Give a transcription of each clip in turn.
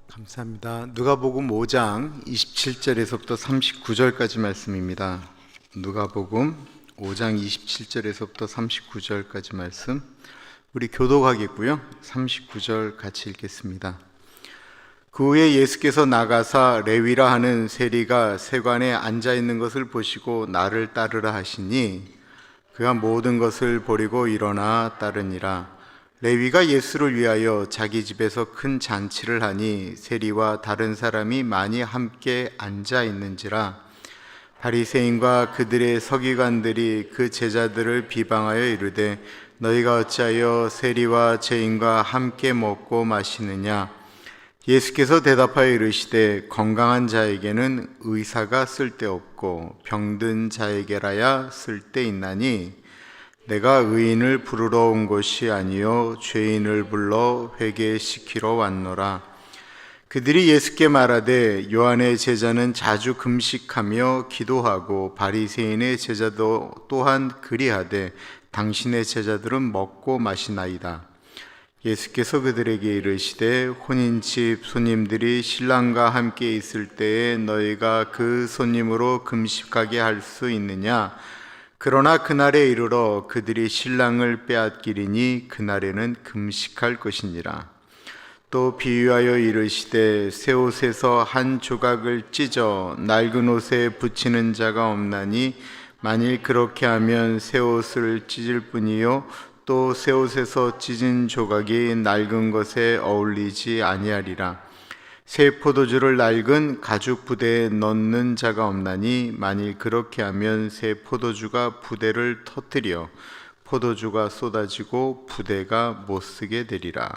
감사합니다. 누가복음 5장 27절에서부터 39절까지 말씀입니다. 누가복음 5장 27절에서부터 39절까지 말씀, 우리 교독하겠고요. 39절 같이 읽겠습니다. 그 후에 예수께서 나가사 레위라 하는 세리가 세관에 앉아 있는 것을 보시고 나를 따르라 하시니 그가 모든 것을 버리고 일어나 따르니라. 레위가 예수를 위하여 자기 집에서 큰 잔치를 하니 세리와 다른 사람이 많이 함께 앉아 있는지라. 바리새인과 그들의 서기관들이 그 제자들을 비방하여 이르되 너희가 어찌하여 세리와 죄인과 함께 먹고 마시느냐. 예수께서 대답하여 이르시되 건강한 자에게는 의사가 쓸데없고 병든 자에게라야 쓸데있나니 내가 의인을 부르러 온 것이 아니요 죄인을 불러 회개시키러 왔노라. 그들이 예수께 말하되 요한의 제자는 자주 금식하며 기도하고 바리새인의 제자도 또한 그리하되 당신의 제자들은 먹고 마시나이다. 예수께서 그들에게 이르시되 혼인집 손님들이 신랑과 함께 있을 때에 너희가 그 손님으로 금식하게 할 수 있느냐? 그러나 그날에 이르러 그들이 신랑을 빼앗기리니 그날에는 금식할 것이니라. 또 비유하여 이르시되 새 옷에서 한 조각을 찢어 낡은 옷에 붙이는 자가 없나니 만일 그렇게 하면 새 옷을 찢을 뿐이요 또 새 옷에서 찢은 조각이 낡은 것에 어울리지 아니하리라. 새 포도주를 낡은 가죽 부대에 넣는 자가 없나니 만일 그렇게 하면 새 포도주가 부대를 터뜨려 포도주가 쏟아지고 부대가 못쓰게 되리라.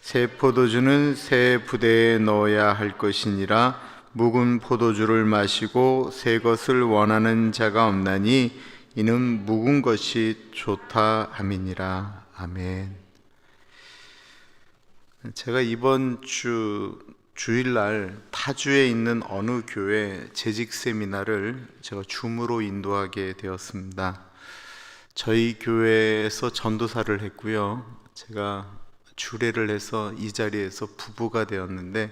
새 포도주는 새 부대에 넣어야 할 것이니라. 묵은 포도주를 마시고 새 것을 원하는 자가 없나니 이는 묵은 것이 좋다 함이니라. 아멘. 제가 이번 주일날 타주에 있는 어느 교회 재직 세미나를 제가 줌으로 인도하게 되었습니다. 저희 교회에서 전도사를 했고요. 제가 주례를 해서 이 자리에서 부부가 되었는데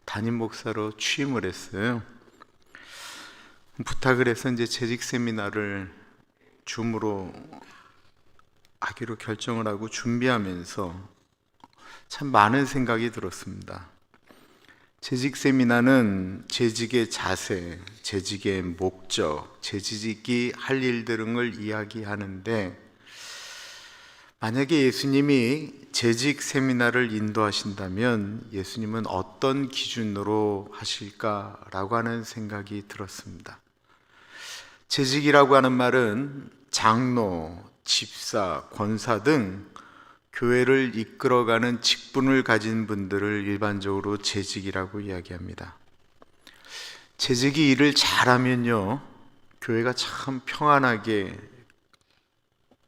담임 목사로 취임을 했어요. 부탁을 해서 이제 재직 세미나를 줌으로 하기로 결정을 하고 준비하면서 참 많은 생각이 들었습니다. 재직 세미나는 재직의 자세, 재직의 목적, 재직이 할 일들 등을 이야기하는데 만약에 예수님이 재직 세미나를 인도하신다면 예수님은 어떤 기준으로 하실까라고 하는 생각이 들었습니다. 재직이라고 하는 말은 장로, 집사, 권사 등 교회를 이끌어가는 직분을 가진 분들을 일반적으로 재직이라고 이야기합니다. 재직이 일을 잘하면요, 교회가 참 평안하게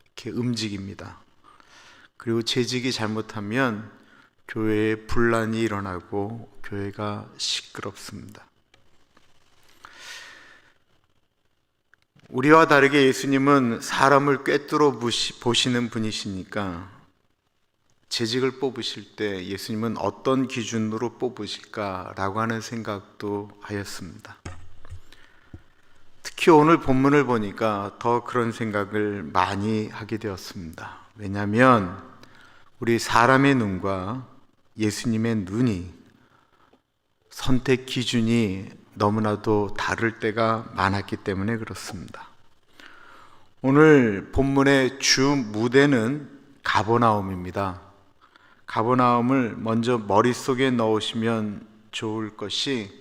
이렇게 움직입니다. 그리고 재직이 잘못하면 교회에 분란이 일어나고 교회가 시끄럽습니다. 우리와 다르게 예수님은 사람을 꿰뚫어 보시는 분이시니까 재직을 뽑으실 때 예수님은 어떤 기준으로 뽑으실까라고 하는 생각도 하였습니다. 특히 오늘 본문을 보니까 더 그런 생각을 많이 하게 되었습니다. 왜냐하면 우리 사람의 눈과 예수님의 눈이 선택 기준이 너무나도 다를 때가 많았기 때문에 그렇습니다. 오늘 본문의 주 무대는 가버나움입니다. 가버나움을 먼저 머릿속에 넣으시면 좋을 것이,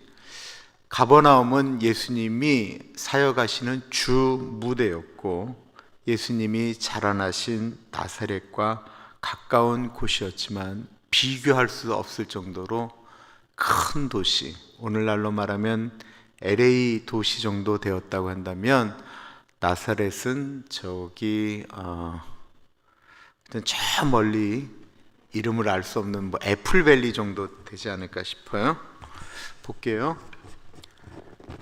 가버나움은 예수님이 사역하시는 주 무대였고 예수님이 자라나신 나사렛과 가까운 곳이었지만 비교할 수 없을 정도로 큰 도시, 오늘날로 말하면 LA 도시 정도 되었다고 한다면 나사렛은 저기 저 멀리 이름을 알 수 없는 애플밸리 정도 되지 않을까 싶어요. 볼게요.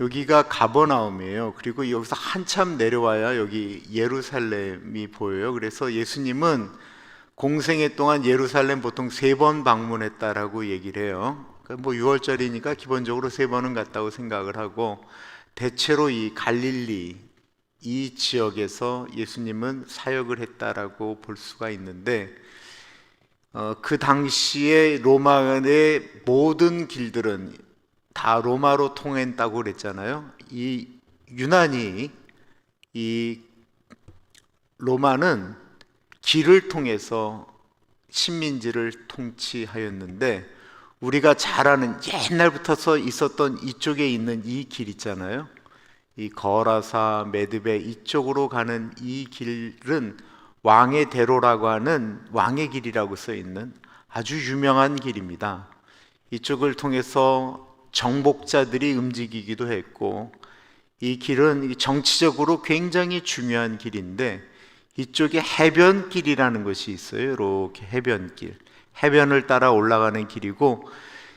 여기가 가버나움이에요. 그리고 여기서 한참 내려와야 여기 예루살렘이 보여요. 그래서 예수님은 공생애 동안 예루살렘 보통 3번 방문했다라고 얘기를 해요. 뭐 6월절이니까 기본적으로 3번은 갔다고 생각을 하고, 대체로 이 갈릴리 이 지역에서 예수님은 사역을 했다라고 볼 수가 있는데, 그 당시에 로마의 모든 길들은 다 로마로 통했다고 그랬잖아요. 이 유난히 이 로마는 길을 통해서 식민지를 통치하였는데, 우리가 잘 아는 옛날부터 있었던 이쪽에 있는 이 길 있잖아요. 이 거라사, 메드베 이쪽으로 가는 이 길은 왕의 대로라고 하는 왕의 길이라고 써 있는 아주 유명한 길입니다. 이쪽을 통해서 정복자들이 움직이기도 했고, 이 길은 정치적으로 굉장히 중요한 길인데, 이쪽에 해변길이라는 것이 있어요. 이렇게 해변길, 해변을 따라 올라가는 길이고,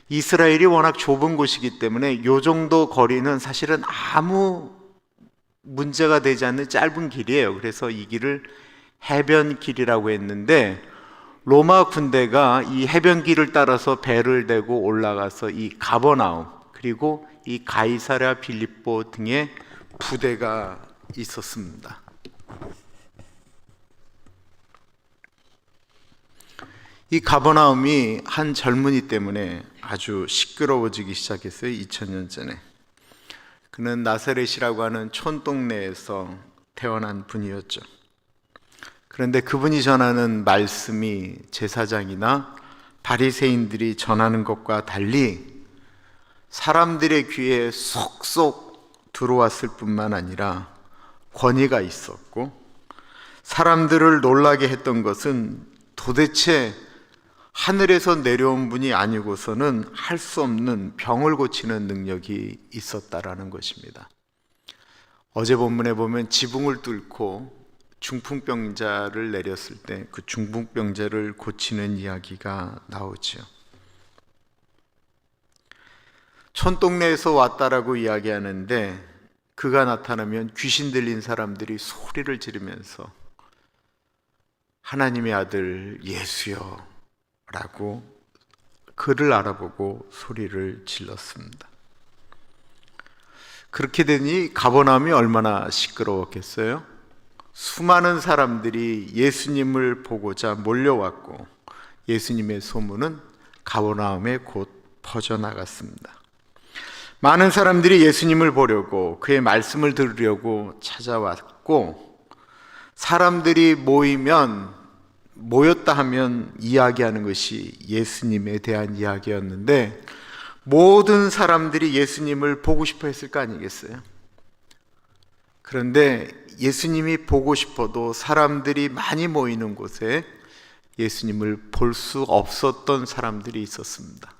이스라엘이 워낙 좁은 곳이기 때문에 이 정도 거리는 사실은 아무 문제가 되지 않는 짧은 길이에요. 그래서 이 길을 해변길이라고 했는데, 로마 군대가 이 해변길을 따라서 배를 대고 올라가서 이 가버나움, 그리고 이 가이사랴 빌립보 등의 부대가 있었습니다. 이 가버나움이 한 젊은이 때문에 아주 시끄러워지기 시작했어요. 2000년 전에. 그는 나사렛이라고 하는 촌동네에서 태어난 분이었죠. 그런데 그분이 전하는 말씀이 제사장이나 바리새인들이 전하는 것과 달리 사람들의 귀에 속속 들어왔을 뿐만 아니라 권위가 있었고, 사람들을 놀라게 했던 것은 도대체 하늘에서 내려온 분이 아니고서는 할 수 없는 병을 고치는 능력이 있었다라는 것입니다. 어제 본문에 보면 지붕을 뚫고 중풍병자를 내렸을 때 그 중풍병자를 고치는 이야기가 나오죠. 촌동네에서 왔다라고 이야기하는데, 그가 나타나면 귀신 들린 사람들이 소리를 지르면서 하나님의 아들 예수여 라고 그를 알아보고 소리를 질렀습니다. 그렇게 되니 가버나움이 얼마나 시끄러웠겠어요? 수많은 사람들이 예수님을 보고자 몰려왔고, 예수님의 소문은 가버나움에 곧 퍼져나갔습니다. 많은 사람들이 예수님을 보려고, 그의 말씀을 들으려고 찾아왔고, 사람들이 모였다 하면 이야기하는 것이 예수님에 대한 이야기였는데, 모든 사람들이 예수님을 보고 싶어 했을 거 아니겠어요? 그런데 예수님이 보고 싶어도 사람들이 많이 모이는 곳에 예수님을 볼 수 없었던 사람들이 있었습니다.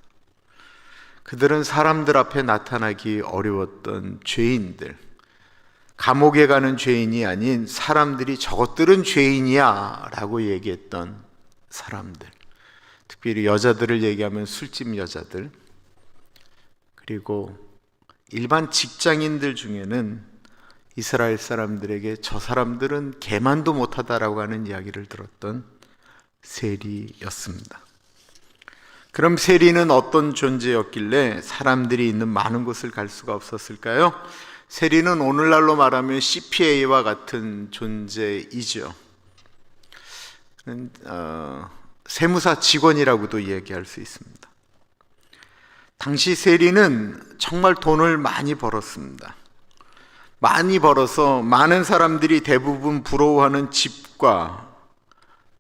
그들은 사람들 앞에 나타나기 어려웠던 죄인들, 감옥에 가는 죄인이 아닌 사람들이 저것들은 죄인이야 라고 얘기했던 사람들, 특별히 여자들을 얘기하면 술집 여자들, 그리고 일반 직장인들 중에는 이스라엘 사람들에게 저 사람들은 개만도 못하다라고 하는 이야기를 들었던 세리였습니다. 그럼 세리는 어떤 존재였길래 사람들이 있는 많은 곳을 갈 수가 없었을까요? 세리는 오늘날로 말하면 CPA와 같은 존재이죠. 세무사 직원이라고도 얘기할 수 있습니다. 당시 세리는 정말 돈을 많이 벌었습니다. 많이 벌어서 많은 사람들이 대부분 부러워하는 집과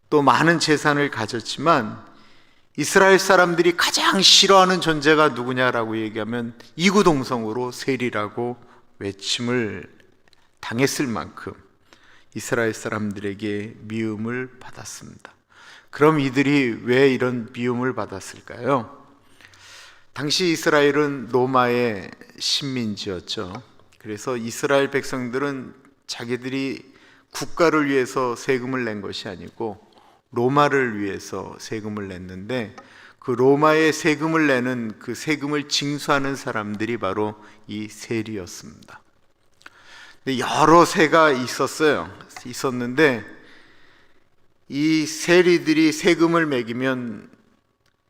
또 많은 재산을 가졌지만, 이스라엘 사람들이 가장 싫어하는 존재가 누구냐라고 얘기하면 이구동성으로 세리라고 외침을 당했을 만큼 이스라엘 사람들에게 미움을 받았습니다. 그럼 이들이 왜 이런 미움을 받았을까요? 당시 이스라엘은 로마의 식민지였죠. 그래서 이스라엘 백성들은 자기들이 국가를 위해서 세금을 낸 것이 아니고 로마를 위해서 세금을 냈는데, 그 로마의 세금을 내는 그 세금을 징수하는 사람들이 바로 이 세리였습니다. 여러 세가 있었는데 이 세리들이 세금을 매기면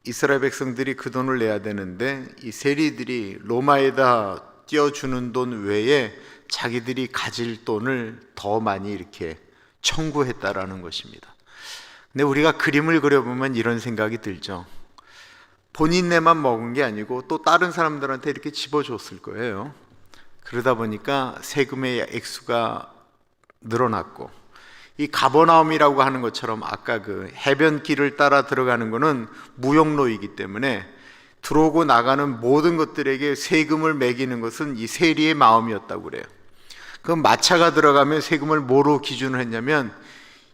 이스라엘 백성들이 그 돈을 내야 되는데 이 세리들이 로마에다 띄워주는 돈 외에 자기들이 가질 돈을 더 많이 이렇게 청구했다라는 것입니다. 근데 우리가 그림을 그려보면 이런 생각이 들죠. 본인네만 먹은 게 아니고 또 다른 사람들한테 이렇게 집어줬을 거예요. 그러다 보니까 세금의 액수가 늘어났고, 이 가버나움이라고 하는 것처럼 아까 그 해변길을 따라 들어가는 것은 무역로이기 때문에 들어오고 나가는 모든 것들에게 세금을 매기는 것은 이 세리의 마음이었다고 그래요. 그 마차가 들어가면 세금을 뭐로 기준을 했냐면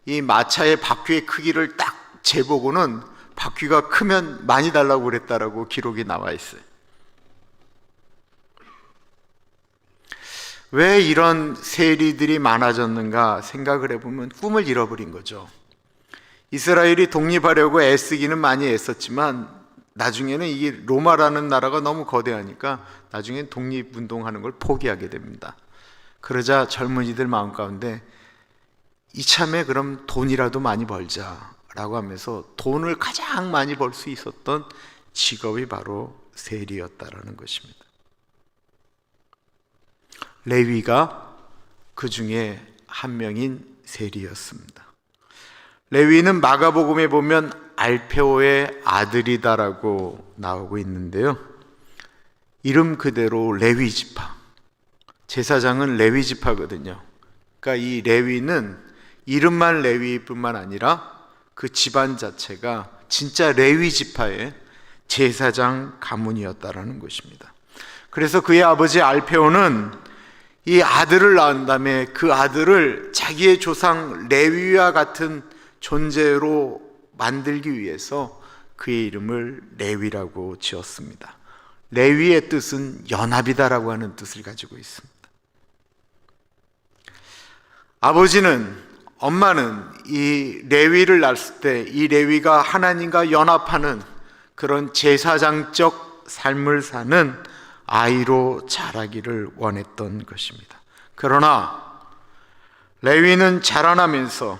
이 마차의 바퀴의 크기를 딱 재보고는 바퀴가 크면 많이 달라고 그랬다라고 기록이 나와 있어요. 왜 이런 세리들이 많아졌는가 생각을 해보면 꿈을 잃어버린 거죠. 이스라엘이 독립하려고 애쓰기는 많이 애썼지만 나중에는 이게 로마라는 나라가 너무 거대하니까 나중엔 독립운동하는 걸 포기하게 됩니다. 그러자 젊은이들 마음 가운데 이참에 그럼 돈이라도 많이 벌자라고 하면서 돈을 가장 많이 벌 수 있었던 직업이 바로 세리였다라는 것입니다. 레위가 그 중에 한 명인 세리였습니다. 레위는 마가복음에 보면 알페오의 아들이다라고 나오고 있는데요, 이름 그대로 레위 지파, 제사장은 레위 지파거든요. 그러니까 이 레위는 이름만 레위뿐만 아니라 그 집안 자체가 진짜 레위 지파의 제사장 가문이었다라는 것입니다. 그래서 그의 아버지 알페오는 이 아들을 낳은 다음에 그 아들을 자기의 조상 레위와 같은 존재로 만들기 위해서 그의 이름을 레위라고 지었습니다. 레위의 뜻은 연합이다라고 하는 뜻을 가지고 있습니다. 아버지는, 엄마는 이 레위를 낳았을 때 이 레위가 하나님과 연합하는 그런 제사장적 삶을 사는 아이로 자라기를 원했던 것입니다. 그러나 레위는 자라나면서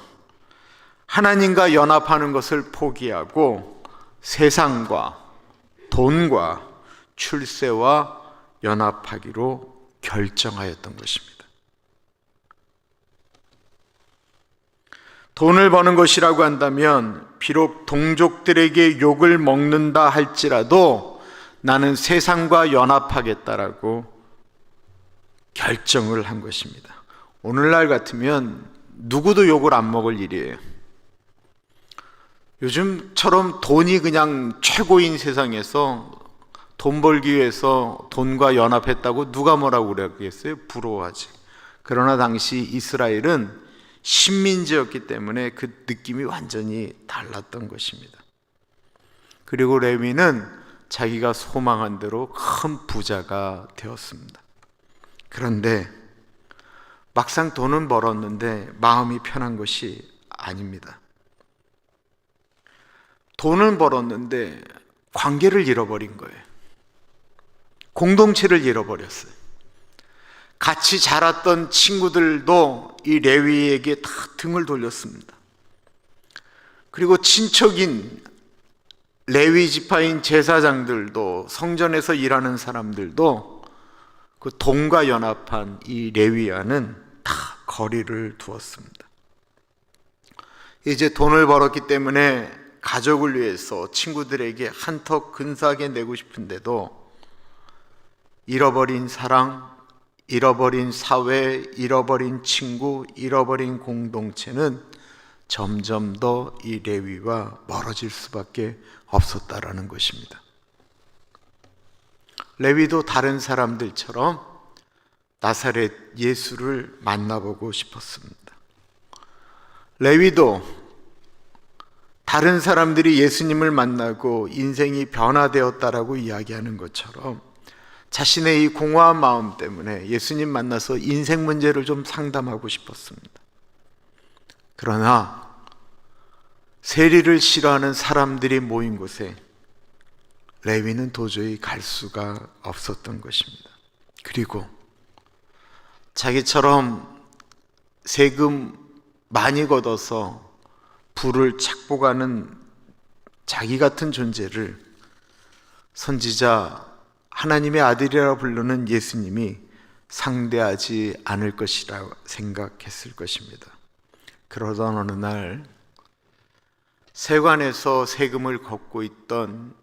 하나님과 연합하는 것을 포기하고 세상과 돈과 출세와 연합하기로 결정하였던 것입니다. 돈을 버는 것이라고 한다면 비록 동족들에게 욕을 먹는다 할지라도 나는 세상과 연합하겠다라고 결정을 한 것입니다. 오늘날 같으면 누구도 욕을 안 먹을 일이에요. 요즘처럼 돈이 그냥 최고인 세상에서 돈 벌기 위해서 돈과 연합했다고 누가 뭐라고 그러겠어요? 부러워하지. 그러나 당시 이스라엘은 식민지였기 때문에 그 느낌이 완전히 달랐던 것입니다. 그리고 레위는 자기가 소망한 대로 큰 부자가 되었습니다. 그런데 막상 돈은 벌었는데 마음이 편한 것이 아닙니다. 돈은 벌었는데 관계를 잃어버린 거예요. 공동체를 잃어버렸어요. 같이 자랐던 친구들도 이 레위에게 다 등을 돌렸습니다. 그리고 친척인 레위 지파인 제사장들도, 성전에서 일하는 사람들도 그 돈과 연합한 이 레위와는 다 거리를 두었습니다. 이제 돈을 벌었기 때문에 가족을 위해서 친구들에게 한턱 근사하게 내고 싶은데도 잃어버린 사랑, 잃어버린 사회, 잃어버린 친구, 잃어버린 공동체는 점점 더 이 레위와 멀어질 수밖에 없었다라는 것입니다. 레위도 다른 사람들처럼 나사렛 예수를 만나보고 싶었습니다. 레위도 다른 사람들이 예수님을 만나고 인생이 변화되었다라고 이야기하는 것처럼 자신의 이 공허한 마음 때문에 예수님 만나서 인생 문제를 좀 상담하고 싶었습니다. 그러나 세리를 싫어하는 사람들이 모인 곳에 레위는 도저히 갈 수가 없었던 것입니다. 그리고 자기처럼 세금 많이 걷어서 부를 착복하는 자기 같은 존재를 선지자 하나님의 아들이라 부르는 예수님이 상대하지 않을 것이라 생각했을 것입니다. 그러던 어느 날 세관에서 세금을 걷고 있던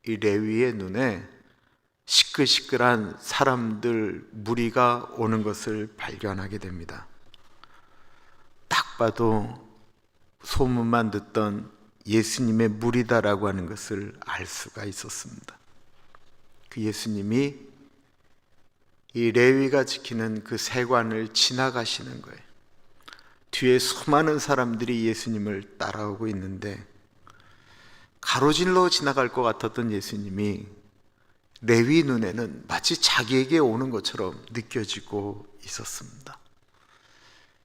이 레위의 눈에 시끌시끌한 사람들 무리가 오는 것을 발견하게 됩니다. 딱 봐도 소문만 듣던 예수님의 무리다라고 하는 것을 알 수가 있었습니다. 그 예수님이 이 레위가 지키는 그 세관을 지나가시는 거예요. 뒤에 수많은 사람들이 예수님을 따라오고 있는데 가로질러 지나갈 것 같았던 예수님이 레위 눈에는 마치 자기에게 오는 것처럼 느껴지고 있었습니다.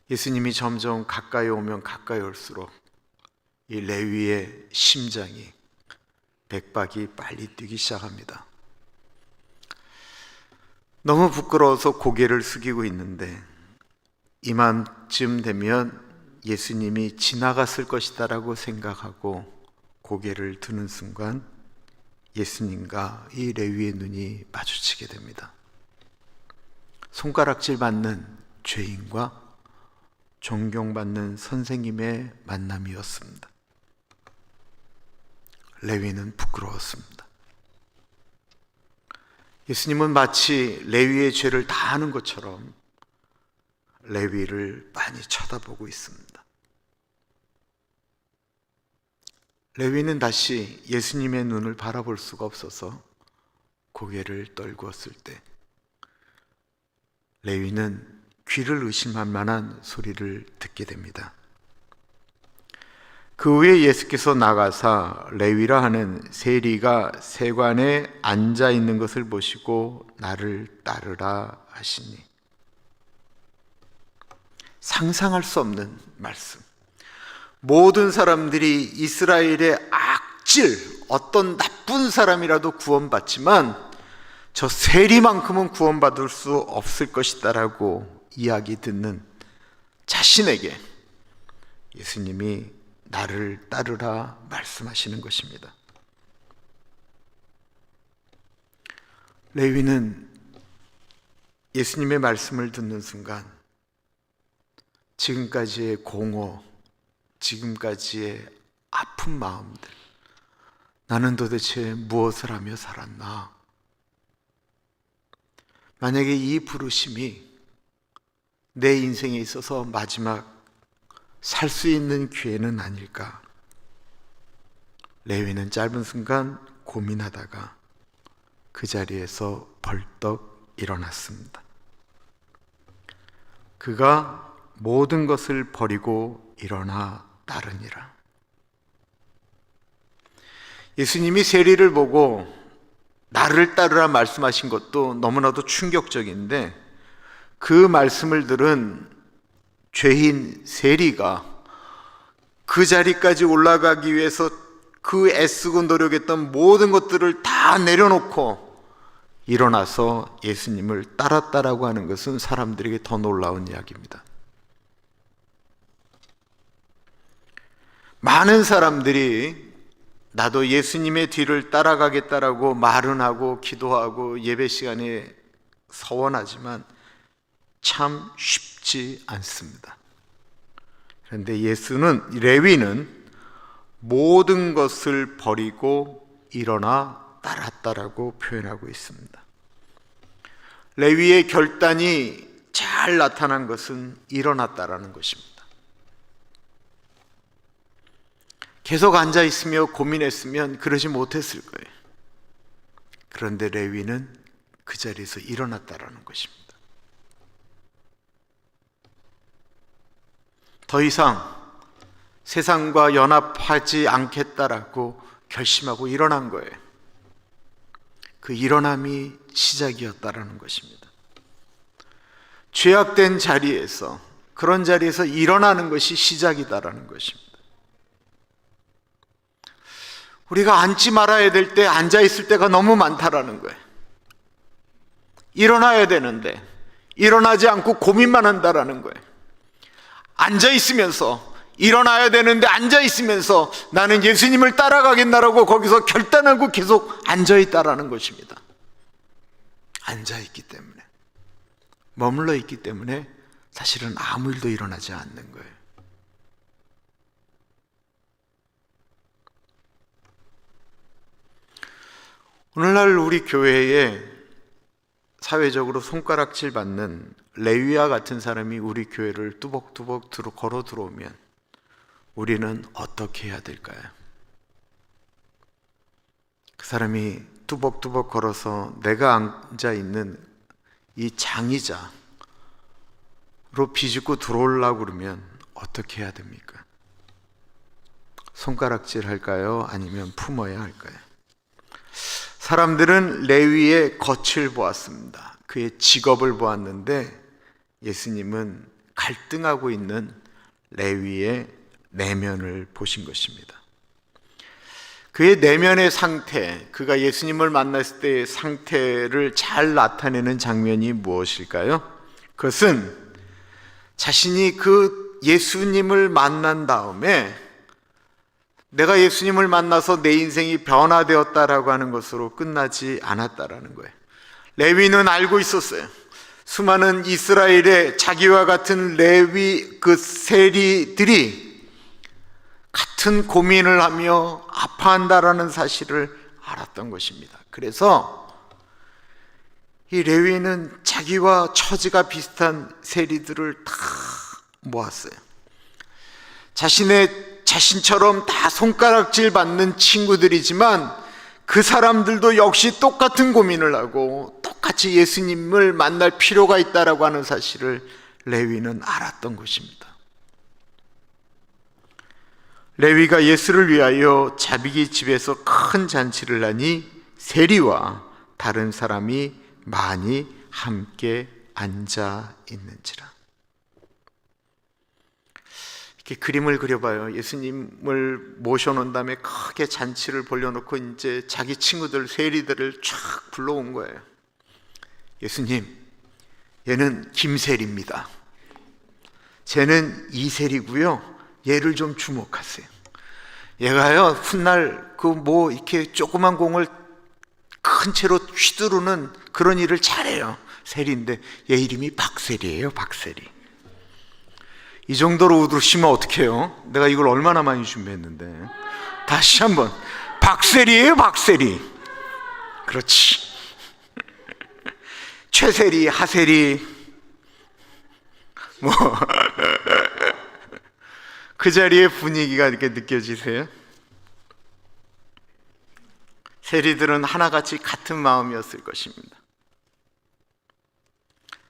예수님이 점점 가까이 오면 가까이 올수록 이 레위의 심장이 백박이 빨리 뛰기 시작합니다. 너무 부끄러워서 고개를 숙이고 있는데 이맘쯤 되면 예수님이 지나갔을 것이다라고 생각하고 고개를 드는 순간 예수님과 이 레위의 눈이 마주치게 됩니다. 손가락질 받는 죄인과 존경받는 선생님의 만남이었습니다. 레위는 부끄러웠습니다. 예수님은 마치 레위의 죄를 다 아는 것처럼 레위를 많이 쳐다보고 있습니다. 레위는 다시 예수님의 눈을 바라볼 수가 없어서 고개를 떨구었을 때 레위는 귀를 의심할 만한 소리를 듣게 됩니다. 그 후에 예수께서 나가사 레위라 하는 세리가 세관에 앉아 있는 것을 보시고 나를 따르라 하시니, 상상할 수 없는 말씀. 모든 사람들이 이스라엘의 악질, 어떤 나쁜 사람이라도 구원받지만 저 세리만큼은 구원받을 수 없을 것이다라고 이야기 듣는 자신에게 예수님이 나를 따르라 말씀하시는 것입니다. 레위는 예수님의 말씀을 듣는 순간 지금까지의 공허, 지금까지의 아픈 마음들, 나는 도대체 무엇을 하며 살았나? 만약에 이 부르심이 내 인생에 있어서 마지막 살 수 있는 기회는 아닐까? 레위는 짧은 순간 고민하다가 그 자리에서 벌떡 일어났습니다. 그가 모든 것을 버리고 일어나 따르니라. 예수님이 세리를 보고 나를 따르라 말씀하신 것도 너무나도 충격적인데, 그 말씀을 들은 죄인 세리가 그 자리까지 올라가기 위해서 그 애쓰고 노력했던 모든 것들을 다 내려놓고 일어나서 예수님을 따랐다라고 하는 것은 사람들에게 더 놀라운 이야기입니다. 많은 사람들이 나도 예수님의 뒤를 따라가겠다라고 말은 하고 기도하고 예배 시간에 서원하지만 참 쉽지 않습니다. 그런데 레위는 모든 것을 버리고 일어나 따랐다라고 표현하고 있습니다. 레위의 결단이 잘 나타난 것은 일어났다라는 것입니다. 계속 앉아있으며 고민했으면 그러지 못했을 거예요. 그런데 레위는 그 자리에서 일어났다라는 것입니다. 더 이상 세상과 연합하지 않겠다라고 결심하고 일어난 거예요. 그 일어남이 시작이었다라는 것입니다. 죄악된 자리에서, 그런 자리에서 일어나는 것이 시작이다라는 것입니다. 우리가 앉지 말아야 될 때 앉아있을 때가 너무 많다라는 거예요. 일어나야 되는데 일어나지 않고 고민만 한다라는 거예요. 앉아있으면서 일어나야 되는데 앉아 있으면서 나는 예수님을 따라가겠나라고 거기서 결단하고 계속 앉아 있다라는 것입니다. 앉아 있기 때문에, 머물러 있기 때문에 사실은 아무 일도 일어나지 않는 거예요. 오늘날 우리 교회에 사회적으로 손가락질 받는 레위와 같은 사람이 우리 교회를 뚜벅뚜벅 걸어 들어오면 우리는 어떻게 해야 될까요? 그 사람이 뚜벅뚜벅 걸어서 내가 앉아 있는 이 장의자로 비집고 들어오려고 그러면 어떻게 해야 됩니까? 손가락질 할까요? 아니면 품어야 할까요? 사람들은 레위의 겉을 보았습니다. 그의 직업을 보았는데 예수님은 갈등하고 있는 레위의 내면을 보신 것입니다. 그의 내면의 상태, 그가 예수님을 만났을 때의 상태를 잘 나타내는 장면이 무엇일까요? 그것은 자신이 그 예수님을 만난 다음에 내가 예수님을 만나서 내 인생이 변화되었다라고 하는 것으로 끝나지 않았다라는 거예요. 레위는 알고 있었어요. 수많은 이스라엘의 자기와 같은 레위 그 세리들이 같은 고민을 하며 아파한다라는 사실을 알았던 것입니다. 그래서 이 레위는 자기와 처지가 비슷한 세리들을 다 모았어요. 자신처럼 다 손가락질 받는 친구들이지만 그 사람들도 역시 똑같은 고민을 하고 똑같이 예수님을 만날 필요가 있다라고 하는 사실을 레위는 알았던 것입니다. 레위가 예수를 위하여 자비기 집에서 큰 잔치를 하니 세리와 다른 사람이 많이 함께 앉아 있는지라. 이렇게 그림을 그려봐요. 예수님을 모셔놓은 다음에 크게 잔치를 벌려놓고 이제 자기 친구들, 세리들을 쫙 불러온 거예요. 예수님, 얘는 김세리입니다. 쟤는 이세리고요. 얘를 좀 주목하세요. 얘가요, 훗날 이렇게 조그만 공을 큰 채로 휘두르는 그런 일을 잘해요. 세리인데 얘 이름이 박세리예요. 박세리. 이 정도로 우드시면 어떡해요? 내가 이걸 얼마나 많이 준비했는데. 다시 한번 박세리예요. 박세리. 그렇지. 최세리, 하세리 그 자리의 분위기가 이렇게 느껴지세요? 세리들은 하나같이 같은 마음이었을 것입니다.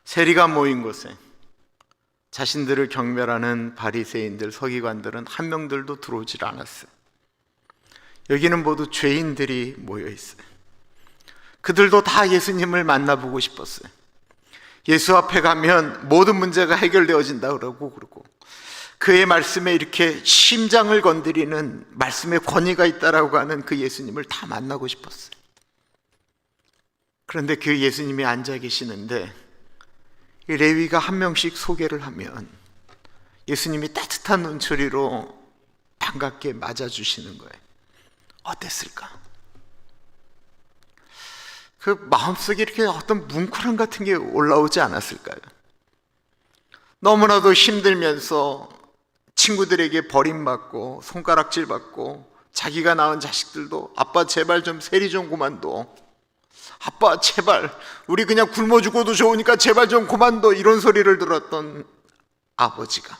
세리가 모인 곳에 자신들을 경멸하는 바리새인들, 서기관들은 한 명들도 들어오질 않았어요. 여기는 모두 죄인들이 모여 있어요. 그들도 다 예수님을 만나보고 싶었어요. 예수 앞에 가면 모든 문제가 해결되어진다 그러고 그의 말씀에 이렇게 심장을 건드리는 말씀의 권위가 있다라고 하는 그 예수님을 다 만나고 싶었어요. 그런데 그 예수님이 앉아 계시는데 이 레위가 한 명씩 소개를 하면 예수님이 따뜻한 눈초리로 반갑게 맞아주시는 거예요. 어땠을까? 그 마음속에 이렇게 어떤 뭉클함 같은 게 올라오지 않았을까요? 너무나도 힘들면서 친구들에게 버림받고 손가락질 받고 자기가 낳은 자식들도 아빠 제발 좀 세리 좀 그만둬, 아빠 제발 우리 그냥 굶어 죽어도 좋으니까 제발 좀 그만둬, 이런 소리를 들었던 아버지가,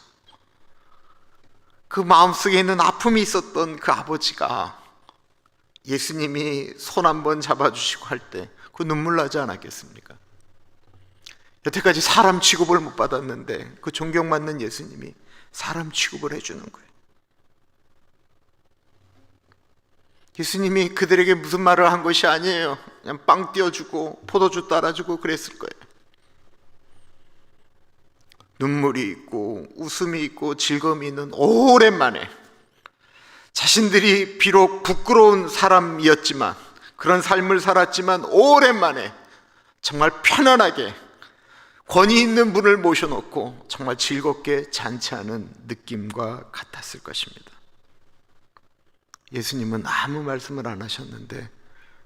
그 마음속에 있는 아픔이 있었던 그 아버지가 예수님이 손 한번 잡아주시고 할 때 그 눈물 나지 않았겠습니까? 여태까지 사람 취급을 못 받았는데 그 존경받는 예수님이 사람 취급을 해주는 거예요. 예수님이 그들에게 무슨 말을 한 것이 아니에요. 그냥 빵 띄워주고 포도주 따라주고 그랬을 거예요. 눈물이 있고 웃음이 있고 즐거움이 있는 오랜만에, 자신들이 비록 부끄러운 사람이었지만, 그런 삶을 살았지만 오랜만에 정말 편안하게 권위 있는 분을 모셔놓고 정말 즐겁게 잔치하는 느낌과 같았을 것입니다. 예수님은 아무 말씀을 안 하셨는데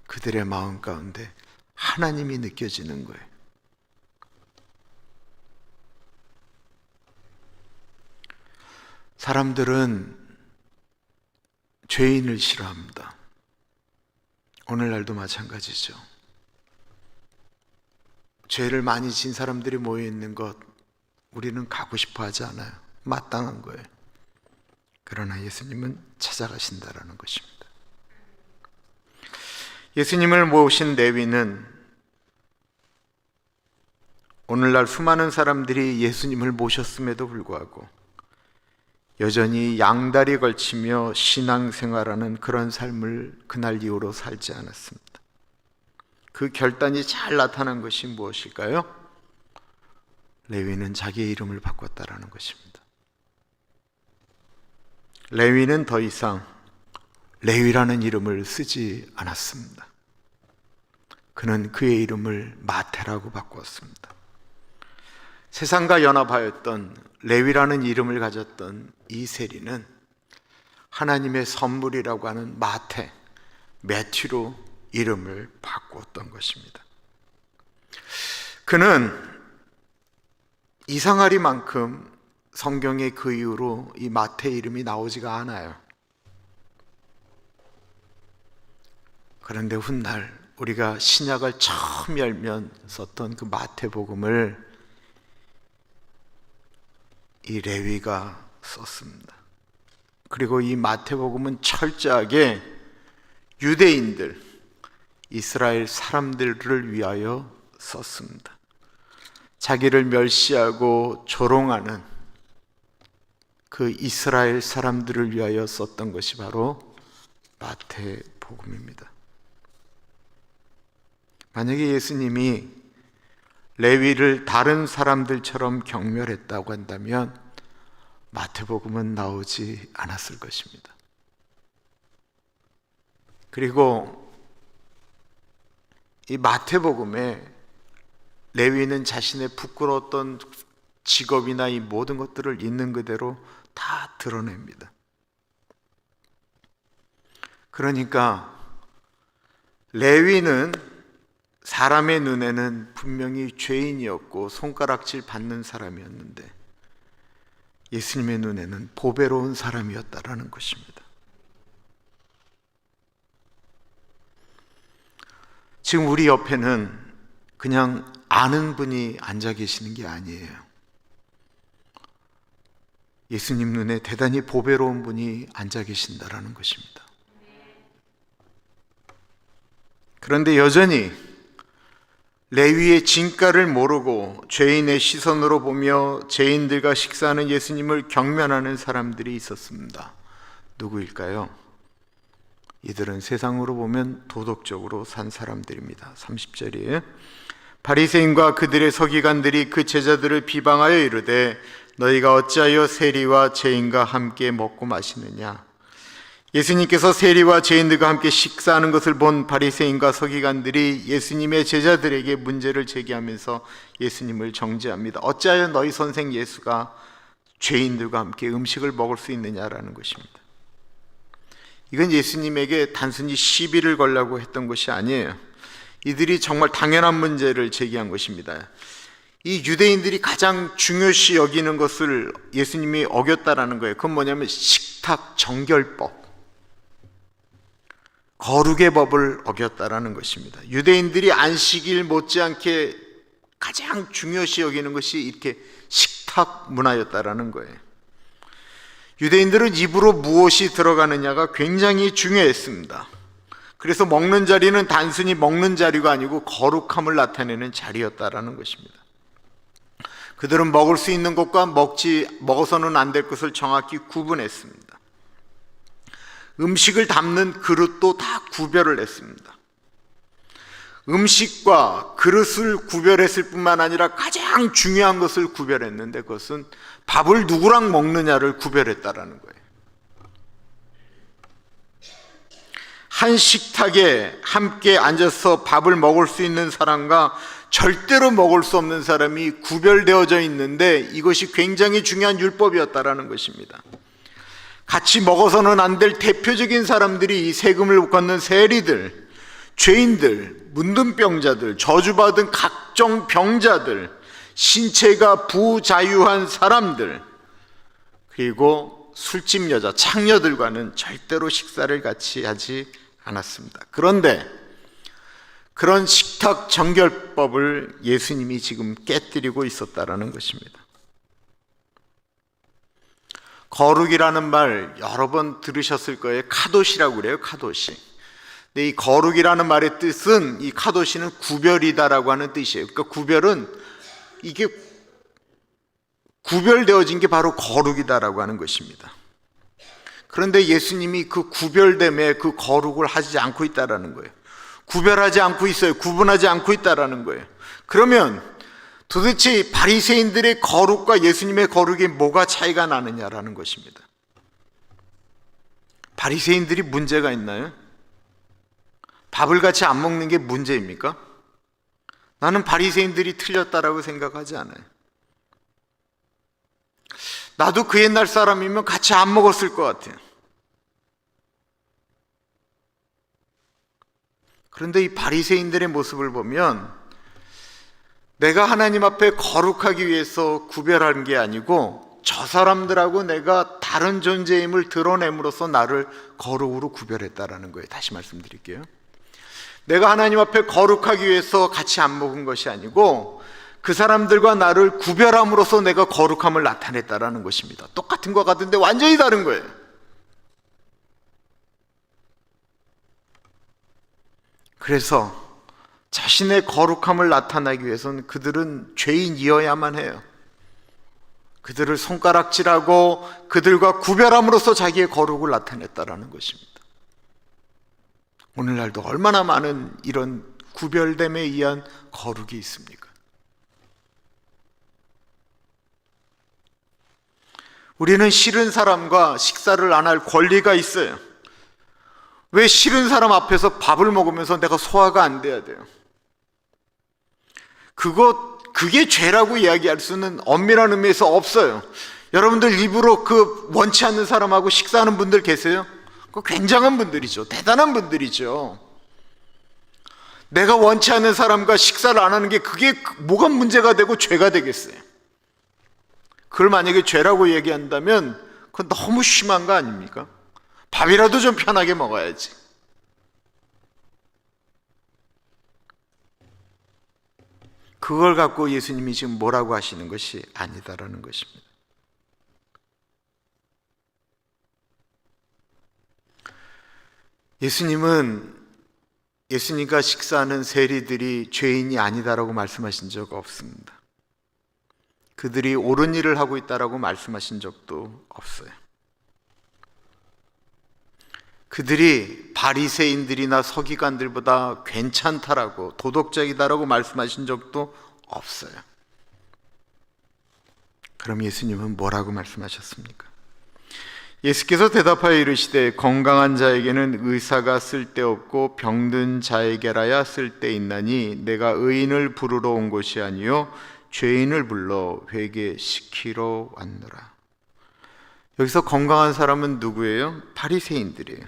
그들의 마음 가운데 하나님이 느껴지는 거예요. 사람들은 죄인을 싫어합니다. 오늘날도 마찬가지죠. 죄를 많이 진 사람들이 모여 있는 것 우리는 가고 싶어 하지 않아요. 마땅한 거예요. 그러나 예수님은 찾아가신다라는 것입니다. 예수님을 모신 레위는 오늘날 수많은 사람들이 예수님을 모셨음에도 불구하고 여전히 양다리 걸치며 신앙생활하는 그런 삶을 그날 이후로 살지 않았습니다. 그 결단이 잘 나타난 것이 무엇일까요? 레위는 자기의 이름을 바꿨다라는 것입니다. 레위는 더 이상 레위라는 이름을 쓰지 않았습니다. 그는 그의 이름을 마태라고 바꾸었습니다. 세상과 연합하였던 레위라는 이름을 가졌던 이 세리는 하나님의 선물이라고 하는 마태, 매튜로 이름을 바꾸었던 것입니다. 그는 이상하리만큼 성경에 그 이후로 이 마태 이름이 나오지가 않아요. 그런데 훗날 우리가 신약을 처음 열면 썼던 그 마태복음을 이 레위가 썼습니다. 그리고 이 마태복음은 철저하게 유대인들, 이스라엘 사람들을 위하여 썼습니다. 자기를 멸시하고 조롱하는 그 이스라엘 사람들을 위하여 썼던 것이 바로 마태복음입니다. 만약에 예수님이 레위를 다른 사람들처럼 경멸했다고 한다면 마태복음은 나오지 않았을 것입니다. 그리고 이 마태복음에 레위는 자신의 부끄러웠던 직업이나 이 모든 것들을 있는 그대로 다 드러냅니다. 그러니까 레위는 사람의 눈에는 분명히 죄인이었고 손가락질 받는 사람이었는데 예수님의 눈에는 보배로운 사람이었다라는 것입니다. 지금 우리 옆에는 그냥 아는 분이 앉아 계시는 게 아니에요. 예수님 눈에 대단히 보배로운 분이 앉아 계신다라는 것입니다. 그런데 여전히 레위의 진가를 모르고 죄인의 시선으로 보며 죄인들과 식사하는 예수님을 경멸하는 사람들이 있었습니다. 누구일까요? 이들은 세상으로 보면 도덕적으로 산 사람들입니다. 30절이에요. 바리새인과 그들의 서기관들이 그 제자들을 비방하여 이르되 너희가 어찌하여 세리와 죄인과 함께 먹고 마시느냐? 예수님께서 세리와 죄인들과 함께 식사하는 것을 본 바리새인과 서기관들이 예수님의 제자들에게 문제를 제기하면서 예수님을 정죄합니다. 어찌하여 너희 선생 예수가 죄인들과 함께 음식을 먹을 수 있느냐라는 것입니다. 이건 예수님에게 단순히 시비를 걸려고 했던 것이 아니에요. 이들이 정말 당연한 문제를 제기한 것입니다. 이 유대인들이 가장 중요시 여기는 것을 예수님이 어겼다라는 거예요. 그건 뭐냐면 식탁 정결법, 거룩의 법을 어겼다라는 것입니다. 유대인들이 안식일 못지않게 가장 중요시 여기는 것이 이렇게 식탁 문화였다라는 거예요. 유대인들은 입으로 무엇이 들어가느냐가 굉장히 중요했습니다. 그래서 먹는 자리는 단순히 먹는 자리가 아니고 거룩함을 나타내는 자리였다라는 것입니다. 그들은 먹을 수 있는 것과 먹어서는 안 될 것을 정확히 구분했습니다. 음식을 담는 그릇도 다 구별을 했습니다. 음식과 그릇을 구별했을 뿐만 아니라 가장 중요한 것을 구별했는데 그것은 밥을 누구랑 먹느냐를 구별했다라는 거예요. 한 식탁에 함께 앉아서 밥을 먹을 수 있는 사람과 절대로 먹을 수 없는 사람이 구별되어져 있는데 이것이 굉장히 중요한 율법이었다라는 것입니다. 같이 먹어서는 안 될 대표적인 사람들이 이 세금을 걷는 세리들, 죄인들, 문둥병자들, 저주받은 각종 병자들, 신체가 부자유한 사람들, 그리고 술집 여자, 창녀들과는 절대로 식사를 같이 하지 않았습니다. 그런데 그런 식탁 정결법을 예수님이 지금 깨뜨리고 있었다라는 것입니다. 거룩이라는 말 여러 번 들으셨을 거예요. 카도시라고 그래요. 카도시. 근데 이 거룩이라는 말의 뜻은, 이 카도시는 구별이다라고 하는 뜻이에요. 그러니까 구별은, 이게 구별되어진 게 바로 거룩이다라고 하는 것입니다. 그런데 예수님이 그 구별됨에 그 거룩을 하지 않고 있다라는 거예요. 구별하지 않고 있어요. 구분하지 않고 있다라는 거예요. 그러면 도대체 바리새인들의 거룩과 예수님의 거룩이 뭐가 차이가 나느냐라는 것입니다. 바리새인들이 문제가 있나요? 밥을 같이 안 먹는 게 문제입니까? 나는 바리새인들이 틀렸다라고 생각하지 않아요. 나도 그 옛날 사람이면 같이 안 먹었을 것 같아요. 그런데 이 바리새인들의 모습을 보면 내가 하나님 앞에 거룩하기 위해서 구별한 게 아니고 저 사람들하고 내가 다른 존재임을 드러냄으로써 나를 거룩으로 구별했다라는 거예요. 다시 말씀드릴게요. 내가 하나님 앞에 거룩하기 위해서 같이 안 먹은 것이 아니고 그 사람들과 나를 구별함으로써 내가 거룩함을 나타냈다라는 것입니다. 똑같은 것 같은데 완전히 다른 거예요. 그래서 자신의 거룩함을 나타내기 위해서는 그들은 죄인이어야만 해요. 그들을 손가락질하고 그들과 구별함으로써 자기의 거룩을 나타냈다라는 것입니다. 오늘날도 얼마나 많은 이런 구별됨에 의한 거룩이 있습니까? 우리는 싫은 사람과 식사를 안 할 권리가 있어요. 왜 싫은 사람 앞에서 밥을 먹으면서 내가 소화가 안 돼야 돼요? 그게 죄라고 이야기할 수는 엄밀한 의미에서 없어요. 여러분들 입으로 그 원치 않는 사람하고 식사하는 분들 계세요? 그 굉장한 분들이죠. 대단한 분들이죠. 내가 원치 않는 사람과 식사를 안 하는 게 그게 뭐가 문제가 되고 죄가 되겠어요? 그걸 만약에 죄라고 얘기한다면 그건 너무 심한 거 아닙니까? 밥이라도 좀 편하게 먹어야지. 그걸 갖고 예수님이 지금 뭐라고 하시는 것이 아니다라는 것입니다. 예수님과 식사하는 세리들이 죄인이 아니다라고 말씀하신 적 없습니다. 그들이 옳은 일을 하고 있다라고 말씀하신 적도 없어요. 그들이 바리새인들이나 서기관들보다 괜찮다라고, 도덕적이다라고 말씀하신 적도 없어요. 그럼 예수님은 뭐라고 말씀하셨습니까? 예수께서 대답하여 이르시되 건강한 자에게는 의사가 쓸데없고 병든 자에게라야 쓸데있나니 내가 의인을 부르러 온 것이 아니요 죄인을 불러 회개시키러 왔노라. 여기서 건강한 사람은 누구예요? 바리새인들이에요.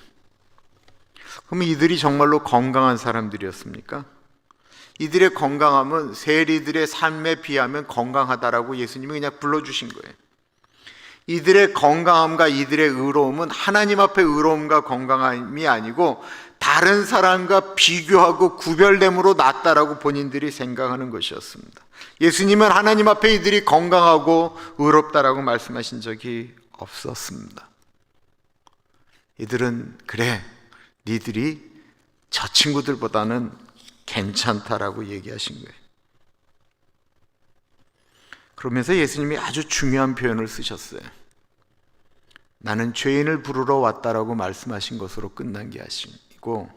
그럼 이들이 정말로 건강한 사람들이었습니까? 이들의 건강함은 세리들의 삶에 비하면 건강하다라고 예수님이 그냥 불러주신 거예요. 이들의 건강함과 이들의 의로움은 하나님 앞의 의로움과 건강함이 아니고 다른 사람과 비교하고 구별됨으로 낫다라고 본인들이 생각하는 것이었습니다. 예수님은 하나님 앞에 이들이 건강하고 의롭다라고 말씀하신 적이 없었습니다. 이들은 그래, 니들이 저 친구들보다는 괜찮다라고 얘기하신 거예요. 그러면서 예수님이 아주 중요한 표현을 쓰셨어요. 나는 죄인을 부르러 왔다라고 말씀하신 것으로 끝난 게 아니고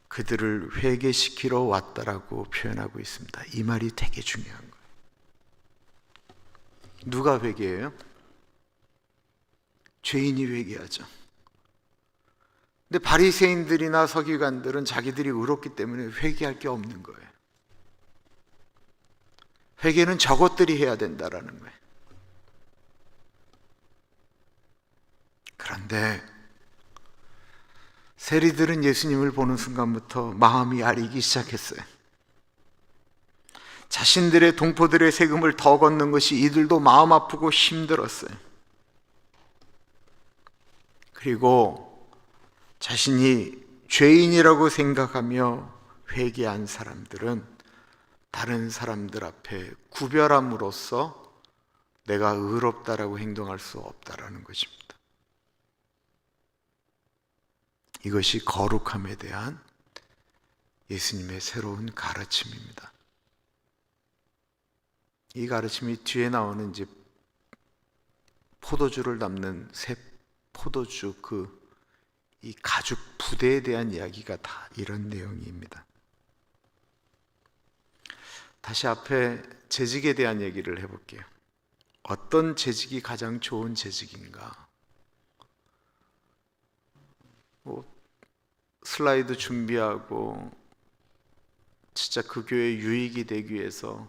그들을 회개시키러 왔다라고 표현하고 있습니다. 이 말이 되게 중요한 거예요. 누가 회개해요? 죄인이 회개하죠. 근데 바리새인들이나 서기관들은 자기들이 의롭기 때문에 회개할 게 없는 거예요. 회개는 저것들이 해야 된다라는 거예요. 그런데 세리들은 예수님을 보는 순간부터 마음이 아리기 시작했어요. 자신들의 동포들의 세금을 더 걷는 것이 이들도 마음 아프고 힘들었어요. 그리고 자신이 죄인이라고 생각하며 회개한 사람들은 다른 사람들 앞에 구별함으로써 내가 의롭다라고 행동할 수 없다라는 것입니다. 이것이 거룩함에 대한 예수님의 새로운 가르침입니다. 이 가르침이 뒤에 나오는 이제 포도주를 담는 새 포도주 이 가죽 부대에 대한 이야기가 다 이런 내용입니다. 다시 앞에 재직에 대한 얘기를 해볼게요. 어떤 재직이 가장 좋은 재직인가? 슬라이드 준비하고 진짜 그 교회에 유익이 되기 위해서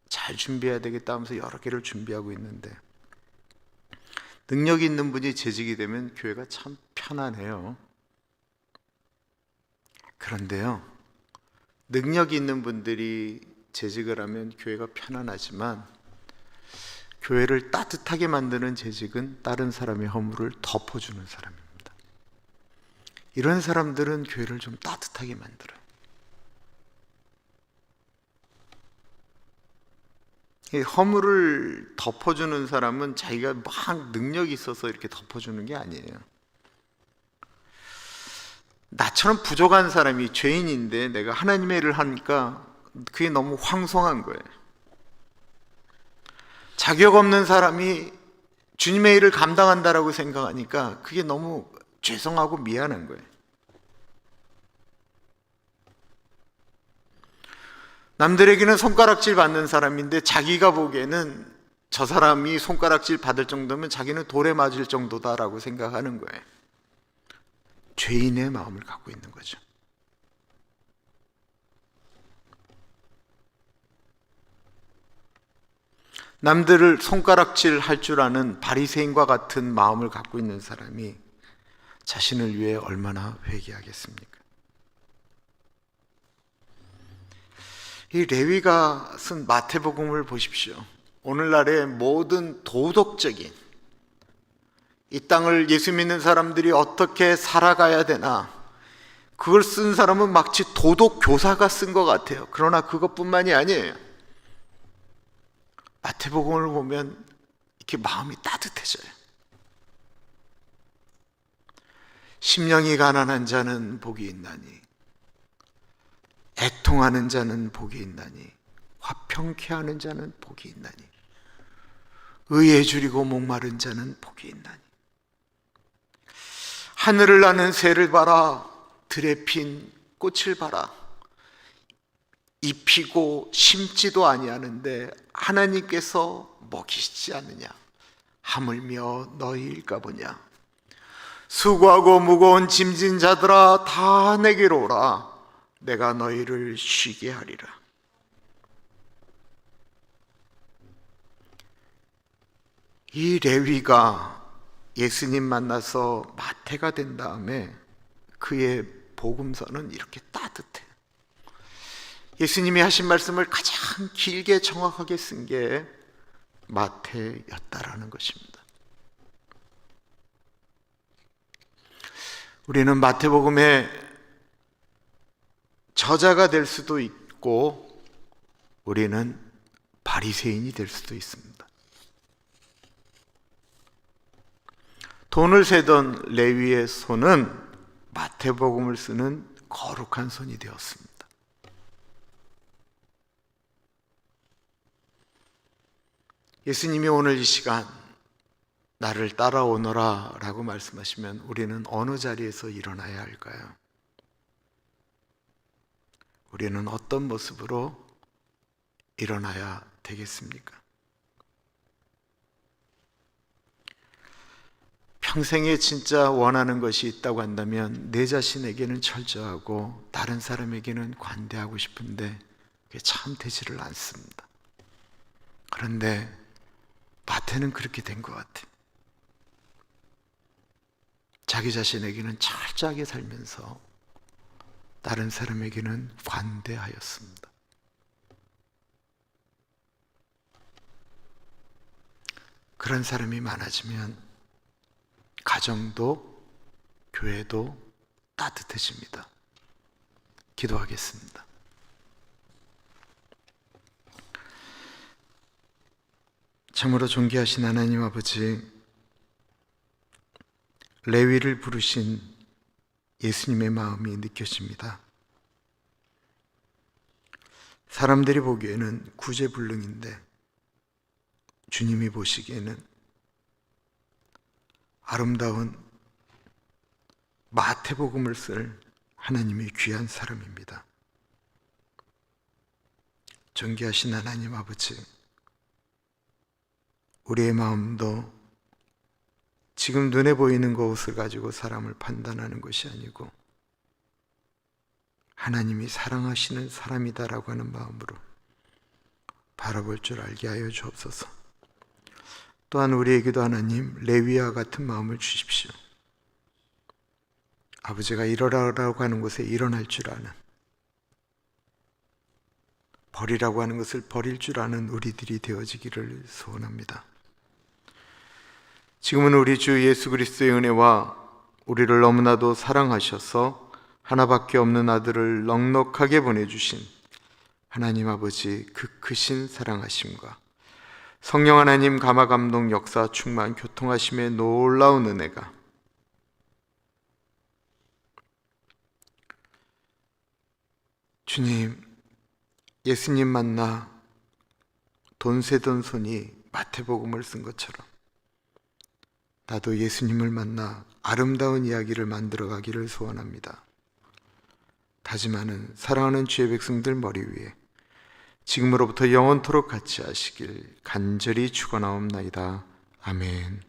잘 준비해야 되겠다 하면서 여러 개를 준비하고 있는데 능력 있는 분이 재직이 되면 교회가 참 편안해요. 그런데요, 능력 있는 분들이 재직을 하면 교회가 편안하지만 교회를 따뜻하게 만드는 재직은 다른 사람의 허물을 덮어주는 사람입니다. 이런 사람들은 교회를 좀 따뜻하게 만들어요. 이 허물을 덮어주는 사람은 자기가 막 능력이 있어서 이렇게 덮어주는 게 아니에요. 나처럼 부족한 사람이 죄인인데 내가 하나님의 일을 하니까 그게 너무 황송한 거예요. 자격 없는 사람이 주님의 일을 감당한다라고 생각하니까 그게 너무 죄송하고 미안한 거예요. 남들에게는 손가락질 받는 사람인데 자기가 보기에는 저 사람이 손가락질 받을 정도면 자기는 돌에 맞을 정도다라고 생각하는 거예요. 죄인의 마음을 갖고 있는 거죠. 남들을 손가락질 할 줄 아는 바리새인과 같은 마음을 갖고 있는 사람이 자신을 위해 얼마나 회개하겠습니까? 이 레위가 쓴 마태복음을 보십시오. 오늘날의 모든 도덕적인 이 땅을 예수 믿는 사람들이 어떻게 살아가야 되나, 그걸 쓴 사람은 마치 도덕 교사가 쓴 것 같아요. 그러나 그것뿐만이 아니에요. 마태복음을 보면 이렇게 마음이 따뜻해져요. 심령이 가난한 자는 복이 있나니, 애통하는 자는 복이 있나니, 화평케 하는 자는 복이 있나니, 의에 줄이고 목마른 자는 복이 있나니, 하늘을 나는 새를 봐라, 들에 핀 꽃을 봐라. 입히고 심지도 아니하는데 하나님께서 먹이시지 않느냐? 하물며 너희일까 보냐? 수고하고 무거운 짐진 자들아, 다 내게로 오라. 내가 너희를 쉬게 하리라. 이 레위가 예수님 만나서 마태가 된 다음에 그의 복음서는 이렇게 따뜻해. 예수님이 하신 말씀을 가장 길게 정확하게 쓴 게 마태였다라는 것입니다. 우리는 마태복음의 저자가 될 수도 있고 우리는 바리새인이 될 수도 있습니다. 돈을 세던 레위의 손은 마태복음을 쓰는 거룩한 손이 되었습니다. 예수님이 오늘 이 시간 나를 따라오너라 라고 말씀하시면 우리는 어느 자리에서 일어나야 할까요? 우리는 어떤 모습으로 일어나야 되겠습니까? 평생에 진짜 원하는 것이 있다고 한다면 내 자신에게는 철저하고 다른 사람에게는 관대하고 싶은데 그게 참 되지를 않습니다. 그런데 마태는 그렇게 된 것 같아. 자기 자신에게는 철저하게 살면서 다른 사람에게는 관대하였습니다. 그런 사람이 많아지면 가정도 교회도 따뜻해집니다. 기도하겠습니다. 참으로 존귀하신 하나님 아버지, 레위를 부르신 예수님의 마음이 느껴집니다. 사람들이 보기에는 구제불능인데 주님이 보시기에는 아름다운 마태복음을 쓸 하나님의 귀한 사람입니다. 존귀하신 하나님 아버지, 우리의 마음도 지금 눈에 보이는 것을 가지고 사람을 판단하는 것이 아니고 하나님이 사랑하시는 사람이다라고 하는 마음으로 바라볼 줄 알게 하여 주옵소서. 또한 우리에게도 하나님 레위와 같은 마음을 주십시오. 아버지가 이러라고 하는 곳에 일어날 줄 아는, 버리라고 하는 것을 버릴 줄 아는 우리들이 되어지기를 소원합니다. 지금은 우리 주 예수 그리스도의 은혜와 우리를 너무나도 사랑하셔서 하나밖에 없는 아들을 넉넉하게 보내주신 하나님 아버지 그 크신 사랑하심과 성령 하나님 감화감동 역사 충만 교통하심의 놀라운 은혜가 주님, 예수님 만나 돈 세던 손이 마태복음을 쓴 것처럼 나도 예수님을 만나 아름다운 이야기를 만들어 가기를 소원합니다. 다짐하는 사랑하는 주의 백성들 머리 위에 지금으로부터 영원토록 같이 하시길 간절히 축원하옵나이다. 아멘.